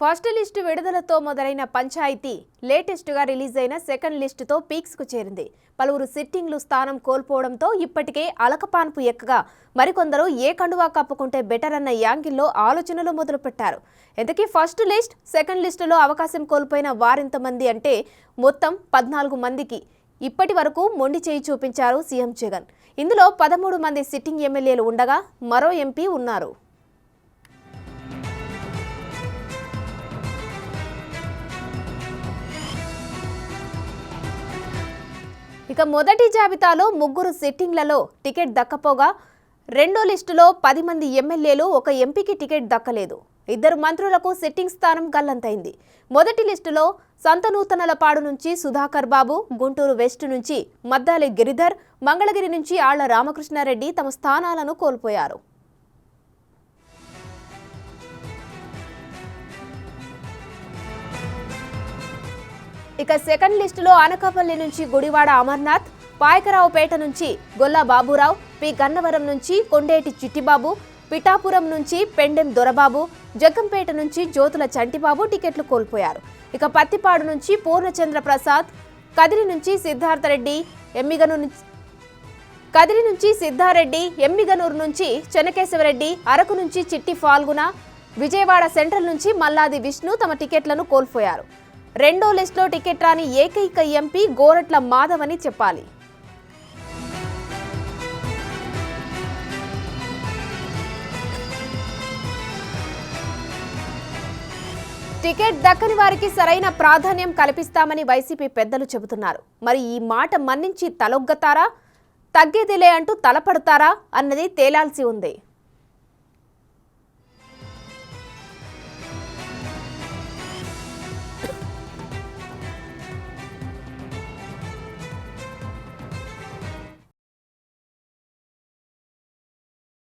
First list విడుదలతో మొదలైన పంచాయతీ లేటెస్ట్గా release అయిన సెకండ్ లిస్టుతో పీక్స్కు చేరింది. పలువురు సిట్టింగ్లు స్థానం కోల్పోవడంతో ఇప్పటికే అలకపాన్పు ఎక్కగా మరికొందరు ఏ కండువా కప్పుకుంటే బెటర్ అన్న యాంగిల్లో ఆలోచనలు మొదలుపెట్టారు. ఇంతకీ ఫస్ట్ లిస్ట్, సెకండ్ లిస్టులో అవకాశం కోల్పోయిన వారెంతమంది అంటే మొత్తం 14 మందికి ఇప్పటి వరకు మొండి చేయి చూపించారు సీఎం జగన్. ఇందులో 13 మంది సిట్టింగ్ ఎమ్మెల్యేలు ఉండగా మరో ఎంపీ ఉన్నారు. ఇక మొదటి జాబితాలో 3 సిట్టింగ్లలో టికెట్ దక్కపోగా రెండో లిస్టులో 10 మంది ఎమ్మెల్యేలు, ఒక ఎంపీకి టికెట్ దక్కలేదు. 2 మంత్రులకు సిట్టింగ్ స్థానం గల్లంతైంది. మొదటి లిస్టులో సంతనూతనలపాడు నుంచి సుధాకర్ బాబు, గుంటూరు వెస్ట్ నుంచి మద్దాలి గిరిధర్, మంగళగిరి నుంచి ఆళ్ల రామకృష్ణారెడ్డి తమ స్థానాలను కోల్పోయారు. ఇక సెకండ్ లిస్టులో అనకాపల్లి నుంచి గుడివాడ అమర్నాథ్, పాయకరావుపేట నుంచి గొల్లా బాబురావు, పి గన్నవరం నుంచి కొండేటి చిట్టిబాబు, పిఠాపురం నుంచి పెండెం దొరబాబు, జగ్గంపేట నుంచి జ్యోతుల చంటిబాబు టికెట్లు కోల్పోయారు. ఇక పత్తిపాడు నుంచి పూర్ణచంద్ర ప్రసాద్, కదిరి నుంచి సిద్ధారెడ్డి, ఎమ్మిగనూరు నుంచి చెన్నకేశవరెడ్డి, అరకు నుంచి చిట్టి ఫాల్గుణ, విజయవాడ సెంట్రల్ నుంచి మల్లాది విష్ణు తమ టికెట్లను కోల్పోయారు. రెండో లిస్టులో టికెట్ రాని ఏకైక ఎంపీ గోరట్ల మాధవ్ అని చెప్పాలి. టికెట్ దక్కని వారికి సరైన ప్రాధాన్యం కల్పిస్తామని వైసీపీ పెద్దలు చెబుతున్నారు. మరి ఈ మాట మన్నించి తలొగ్గతారా, తగ్గేదిలే అంటూ తలపడతారా అన్నది తేలాల్సి ఉంది.